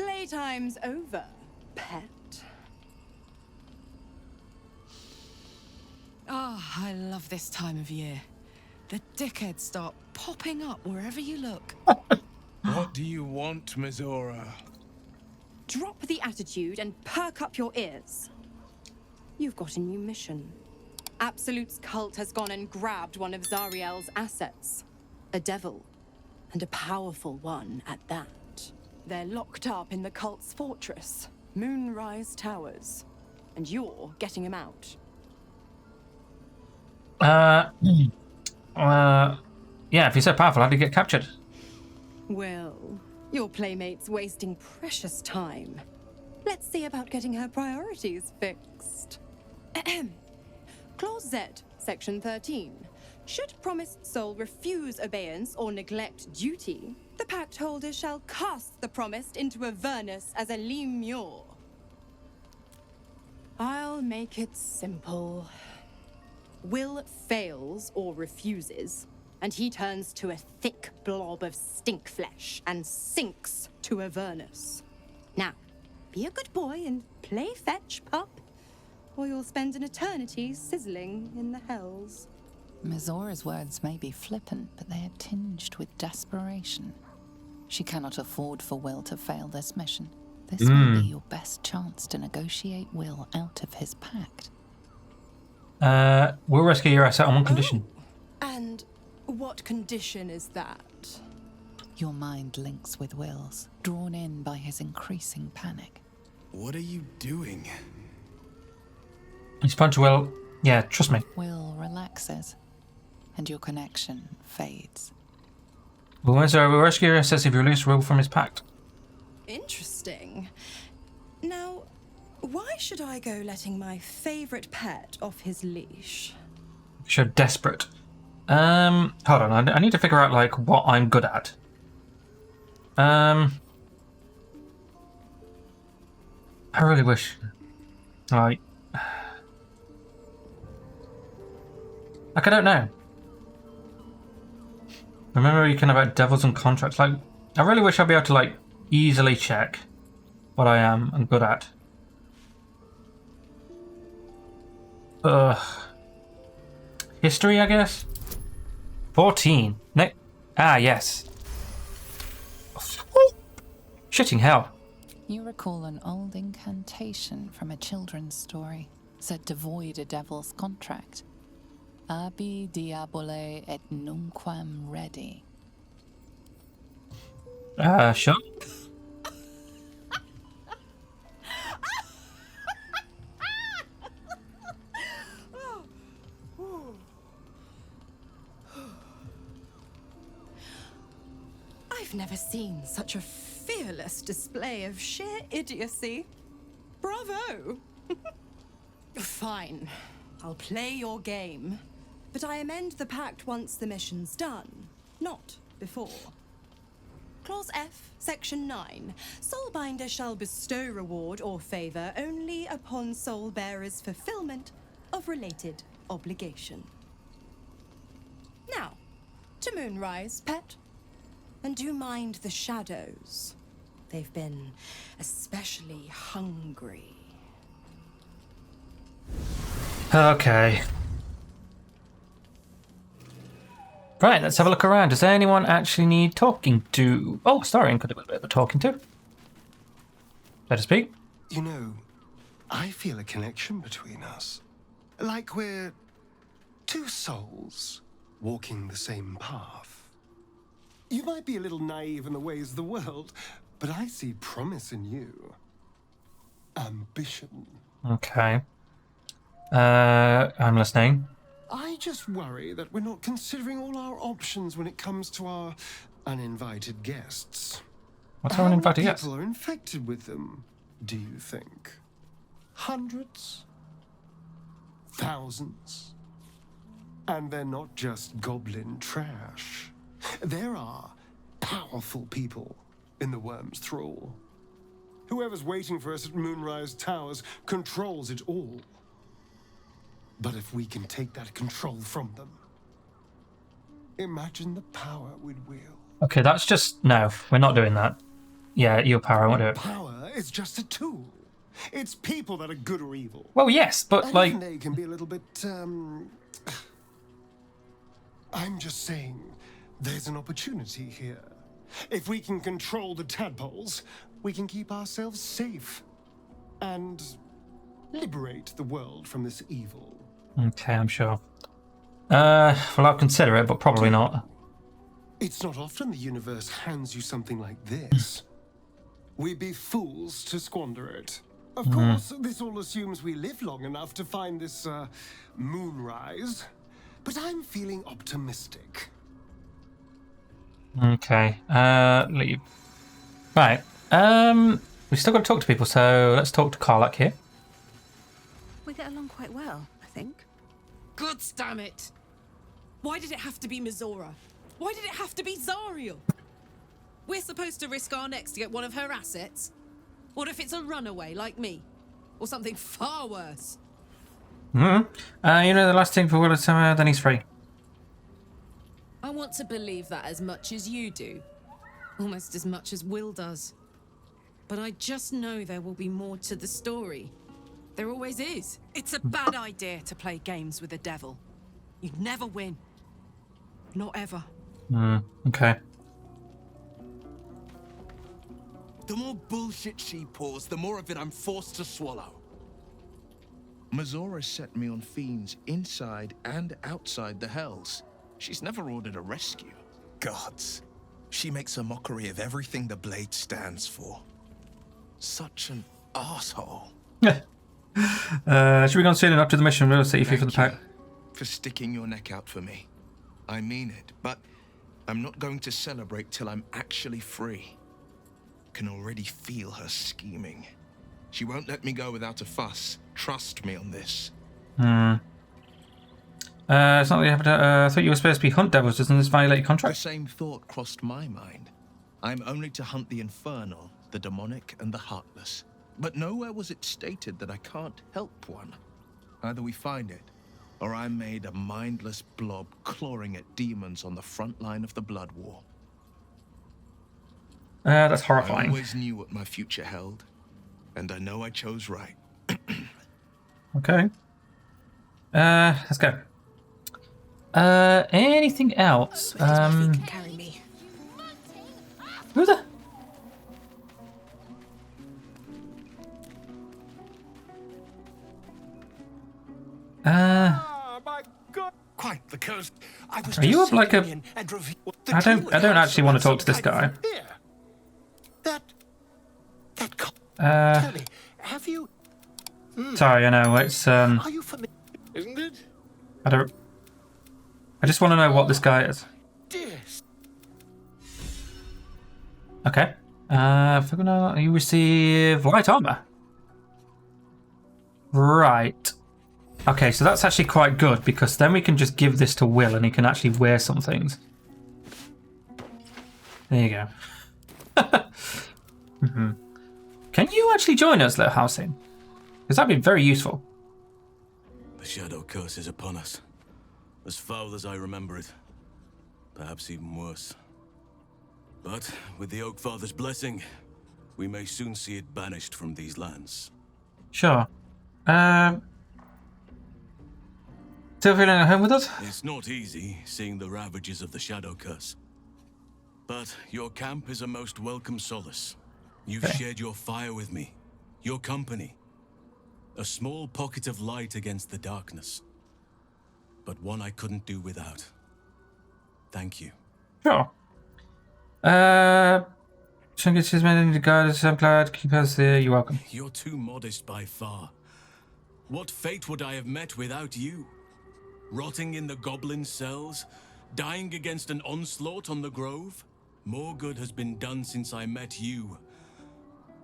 Playtime's over, pet. Ah, I love this time of year. The dickheads start popping up wherever you look. What do you want, Mizora? Drop the attitude and perk up your ears. You've got a new mission. Absolute's cult has gone and grabbed one of Zariel's assets. A devil. And a powerful one at that. They're locked up in the cult's fortress, Moonrise Towers. And you're getting him out. Yeah, if he's so powerful, how did he get captured? Well, your playmate's wasting precious time. Let's see about getting her priorities fixed. Clause Z, Section 13. Should promised soul refuse abeyance or neglect duty, the pact holder shall cast the promised into Avernus as a lemure. I'll make it simple. Will fails or refuses, and he turns to a thick blob of stink flesh and sinks to Avernus. Now, be a good boy and play fetch, pup, or you'll spend an eternity sizzling in the hells. Mizora's words may be flippant, but they are tinged with desperation. She cannot afford for Will to fail this mission. This may be your best chance to negotiate Will out of his pact. We'll rescue your asset on one condition. And what condition is that? Your mind links with Will's, drawn in by his increasing panic. What are you doing? He's punch Will. Yeah, trust me. Will relaxes, and your connection fades. We'll rescue your assets if you release Will from his pact. Interesting. Now, why should I go letting my favorite pet off his leash? You're desperate. Hold on. I need to figure out like what I'm good at. I really wish, like I don't know. Remember you can about devils and contracts. Like, I really wish I'd be able to like easily check what I am and good at. History, I guess. 14. Yes. Shitting hell. You recall an old incantation from a children's story, said to void a devil's contract. Abi diabole et nunquam redi. Sure. I've never seen such a fearless display of sheer idiocy. Bravo! Fine, I'll play your game. But I amend the pact once the mission's done, not before. Clause F, Section 9. Soulbinder shall bestow reward or favor only upon soul bearer's fulfillment of related obligation. Now, to Moonrise, pet. And do mind the shadows. They've been especially hungry. Okay. Right, let's have a look around. Does anyone actually need talking to? Oh, Starion could have a bit of a talking to. Let us speak. You know, I feel a connection between us. Like we're two souls walking the same path. You might be a little naive in the ways of the world, but I see promise in you. Ambition. Okay. I'm listening. I just worry that we're not considering all our options when it comes to our uninvited guests. What's our uninvited guest? How many people are infected with them, do you think? Hundreds? Thousands? And they're not just goblin trash. There are powerful people in the worm's thrall. Whoever's waiting for us at Moonrise Towers controls it all. But if we can take that control from them, imagine the power we'd wield. Okay, that's just... No, we're not doing that. Yeah, your power won't do it. Power is just a tool. It's people that are good or evil. Well, yes, but And like, even they can be a little bit, I'm just saying, there's an opportunity here. If we can control the tadpoles, we can keep ourselves safe. And liberate the world from this evil. okay, I'm sure. Well, I'll consider it, but probably not. It's not often the universe hands you something like this. We'd be fools to squander it. Of course, this all assumes we live long enough to find this, moonrise. But I'm feeling optimistic. Okay, leave. Right, we still got to talk to people, so let's talk to Karlak here. We get along quite well, I think. God damn it! Why did it have to be Mizora? Why did it have to be Zariel? We're supposed to risk our necks to get one of her assets? What if it's a runaway like me? Or something far worse? You know the last thing for Will is summer, then he's free. I want to believe that as much as you do. Almost as much as Will does. But I just know there will be more to the story. There always is. It's a bad idea to play games with the devil. You never win. Not ever. Okay. The more bullshit she pours, the more of it I'm forced to swallow. Mizora set me on fiends inside and outside the Hells. She's never ordered a rescue. Gods. She makes a mockery of everything the blade stands for. Such an asshole. Should we go soon enough to the mission? We'll set you free for the pack. For sticking your neck out for me. I mean it, but I'm not going to celebrate till I'm actually free. Can already feel her scheming. She won't let me go without a fuss. Trust me on this. It's not that you have to, I thought you were supposed to be hunt devils. Doesn't this violate your The contract? same thought crossed my mind. I'm only to hunt the infernal, the demonic, and the heartless. But nowhere was it stated that I can't help one. Either we find it, or I'm made a mindless blob clawing at demons on the front line of the blood war. That's I horrifying. always knew what my future held, and I know I chose right. Okay. Let's go. Anything else? My feet can carry me. Who the? My God! Quite the coast. I was Are you just up like a- sitting in and I don't actually want to talk to this guy. That Uh, me, have you? sorry, I know it's Are you familiar? Isn't it? I just want to know what this guy is. Yes. Okay. You receive light armor. Right. Okay, so that's actually quite good because then we can just give this to Will and he can actually wear some things. There you go. Can you actually join us, little housing? Because that'd be very useful. The shadow curse is upon us. As foul as I remember it. Perhaps even worse. But with the Oak Father's blessing, we may soon see it banished from these lands. Sure. Still feeling at home with us? It's not easy seeing the ravages of the shadow curse. But your camp is a most welcome solace. You've Okay. shared your fire with me, your company. A small pocket of light against the darkness. But one I couldn't do without. Thank you. Sure. Trinket is meant to guide us. I'm glad. Keep us there. You're welcome. You're too modest by far. What fate would I have met without you? Rotting in the goblin cells? Dying against an onslaught on the grove? More good has been done since I met you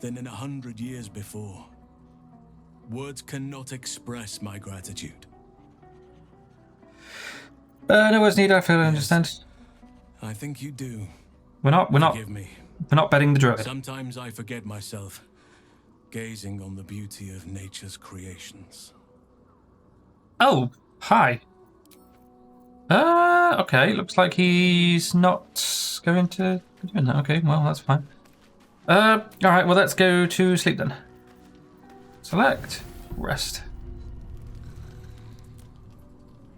than in 100 years before. Words cannot express my gratitude. No words needed. I feel I understand. I think you do. We're not Forgive me. betting the druid. Sometimes I forget myself, gazing on the beauty of nature's creations. Oh, hi. Okay, looks like he's not going to be doing that. Okay, well, that's fine. Alright, well, let's go to sleep then. Select. Rest.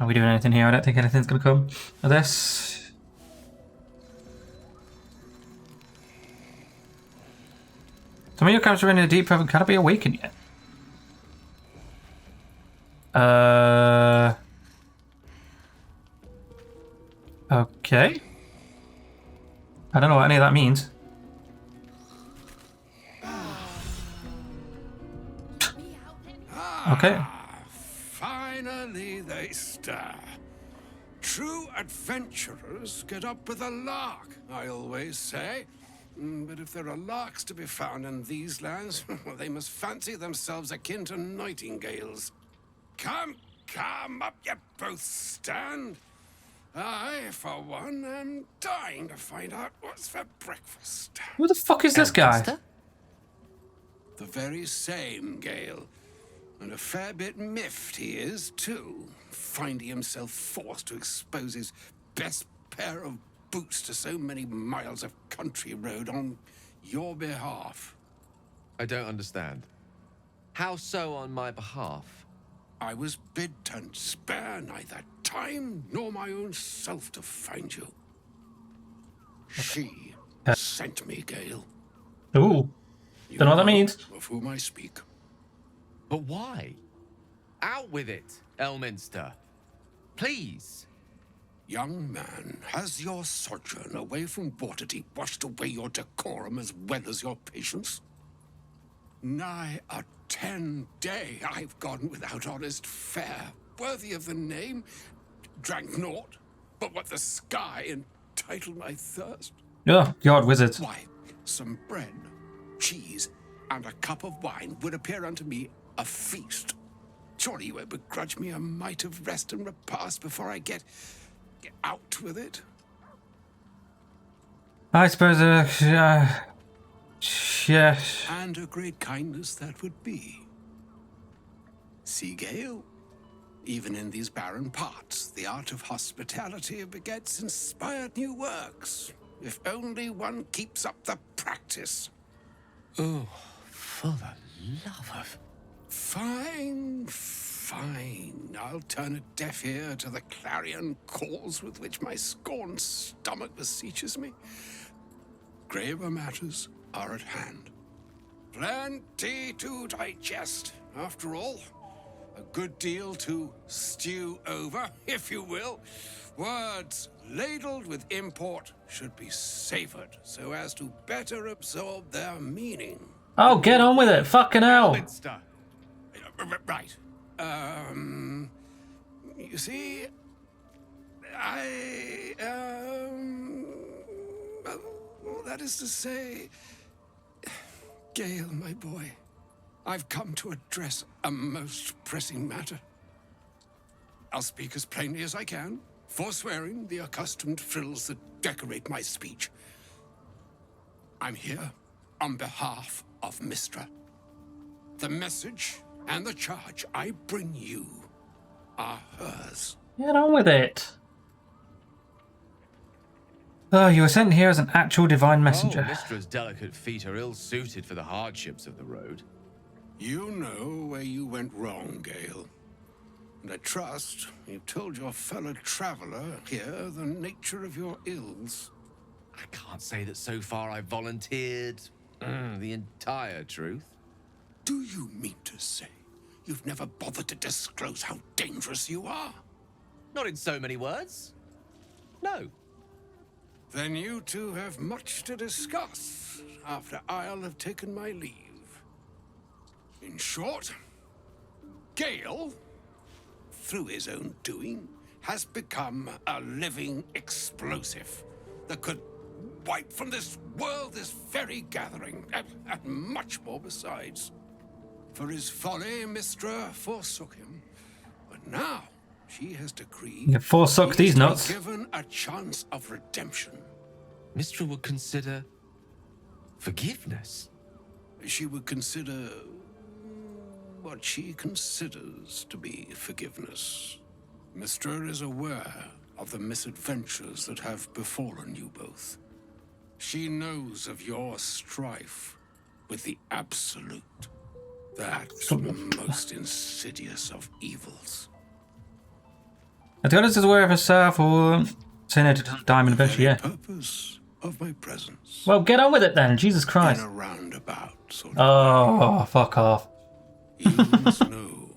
Are we doing anything here? I don't think anything's going to come of this. Some of your characters are in a deep haven cannot be awakened yet. Okay. I don't know what any of that means. Okay. Finally they stir. True adventurers get up with a lark, I always say. But if there are larks to be found in these lands, well, they must fancy themselves akin to nightingales. Come, come, up you both stand. I, for one, am dying to find out what's for breakfast. Who the fuck is this guy? The very same, Gale. And a fair bit miffed he is, too, finding himself forced to expose his best pair of boots to so many miles of country road on your behalf. I don't understand. How so on my behalf? I was bid to spare neither time nor my own self to find you. She sent me, Gale. Ooh. You Don't know what that means. Of whom I speak. But why? Out with it, Elminster. Please. Young man, has your sojourn away from Waterdeep washed away your decorum as well as your patience? Nigh a 10-day I've gone without honest fare, worthy of the name. Drank naught, but what the sky entitled my thirst. Oh, God, wizards. Why, some bread, cheese, and a cup of wine would appear unto me a feast. Surely you won't begrudge me a mite of rest and repast before I get out with it? I suppose, yes. And a great kindness that would be. See, Gale? Even in these barren parts, the art of hospitality begets inspired new works. If only one keeps up the practice. Oh, for the love of... Fine, fine. I'll turn a deaf ear to the clarion calls with which my scorned stomach beseeches me. Graver matters are at hand. Plenty to digest, after all. A good deal to stew over, if you will. Words ladled with import should be savored so as to better absorb their meaning. Oh, get on with it. Fucking hell. Elminster. Right. You see, well, that is to say, Gale, my boy, I've come to address a most pressing matter. I'll speak as plainly as I can, forswearing the accustomed frills that decorate my speech. I'm here on behalf of Mistra. The message and the charge I bring you are hers. Get on with it. Oh, you were sent here as an actual divine messenger. Oh, Mistra's delicate feet are ill-suited for the hardships of the road. You know where you went wrong, Gale. And I trust you've told your fellow traveler here the nature of your ills. I can't say that so far I've volunteered the entire truth. Do you mean to say you've never bothered to disclose how dangerous you are? Not in so many words. No. Then you two have much to discuss after I'll have taken my leave. In short, Gale, through his own doing, has become a living explosive that could wipe from this world this very gathering, and much more besides. For his folly, Mistra forsook him, but now she has decreed You forsook he is these to be nuts. given a chance of redemption. Mistra would consider forgiveness. She would consider what she considers to be forgiveness. Mistra is aware of the misadventures that have befallen you both. She knows of your strife with the Absolute, that most insidious of evils. The goddess is aware of herself, or saying it to Diamond eventually, yeah. Purpose of my presence. Well, get on with it then, Jesus Christ. In a roundabout sort of Oh, fuck off. You must know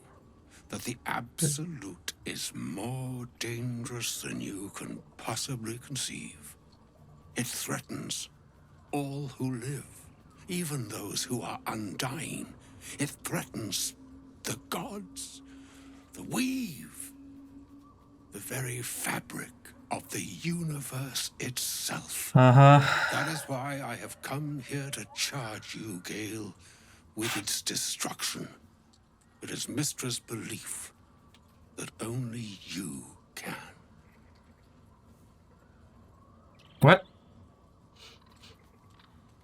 that the Absolute is more dangerous than you can possibly conceive. It threatens all who live, even those who are undying. It threatens the gods, the weave, the very fabric of the universe itself. That is why I have come here to charge you, Gale, with its destruction. It is Mystra's belief that only you can. What?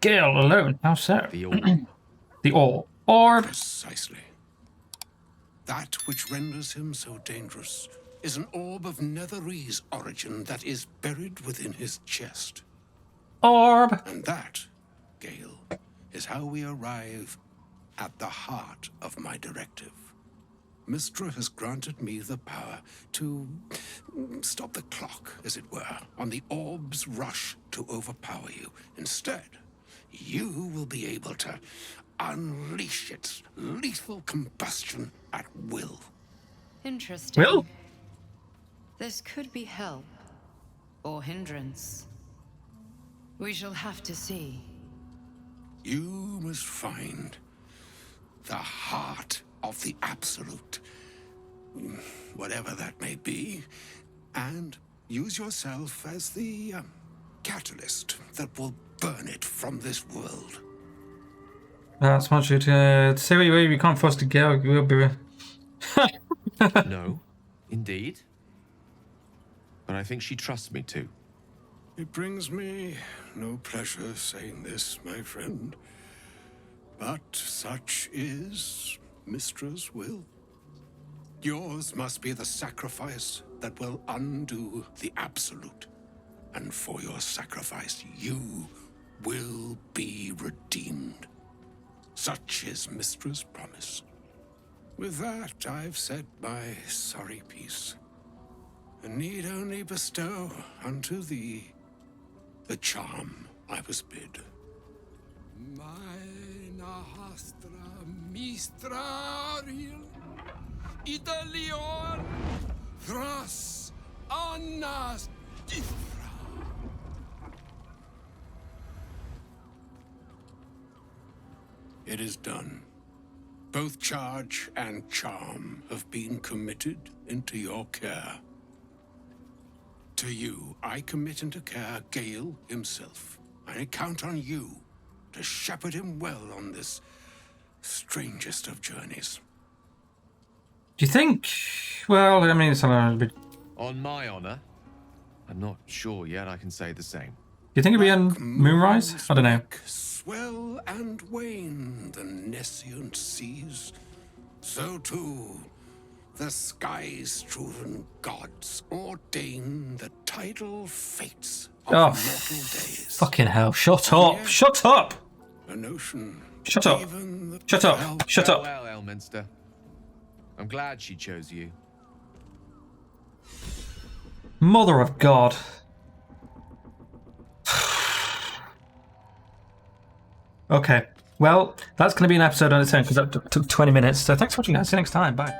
Gale alone? How so? The orb. The orb. Precisely. That which renders him so dangerous is an orb of Netherese origin that is buried within his chest. Orb. And that, Gale, is how we arrive at the heart of my directive. Mystra has granted me the power to stop the clock, as it were, on the orb's rush to overpower you. Instead, you will be able to unleash its lethal combustion at will. Interesting. Will? This could be help or hindrance. We shall have to see. You must find the heart of the Absolute, whatever that may be, and use yourself as the catalyst that will burn it from this world. That's much to say what you can't force to go. You will be. No, indeed. But I think she trusts me too. It brings me no pleasure saying this, my friend, but such is Mystra's will. Yours must be the sacrifice that will undo the Absolute. And for your sacrifice, you will be redeemed. Such is Mystra's promise. With that, I've said my sorry piece, and need only bestow unto thee the charm I was bid. Mina hastra mistraril Italion thras annas difra. It is done. Both charge and charm have been committed into your care. To you, I commit into care Gale himself. I count on you to shepherd him well on this strangest of journeys. Do you think? Well, I mean, it's a bit. On my honor, I'm not sure yet I can say the same. Do you think it'll be on Moonrise? I don't know. Swell and wane the nescient seas. So too, the sky-strewn gods ordain the tidal fates of Oh, mortal days. fucking hell! Shut up! Shut up! A notion. Shut up! Even the Shut up! Shut up! Well, Elminster. I'm glad she chose you. Mother of God! Okay, well, that's going to be an episode on its own because that took 20 minutes. So thanks for watching, guys. See you next time. Bye.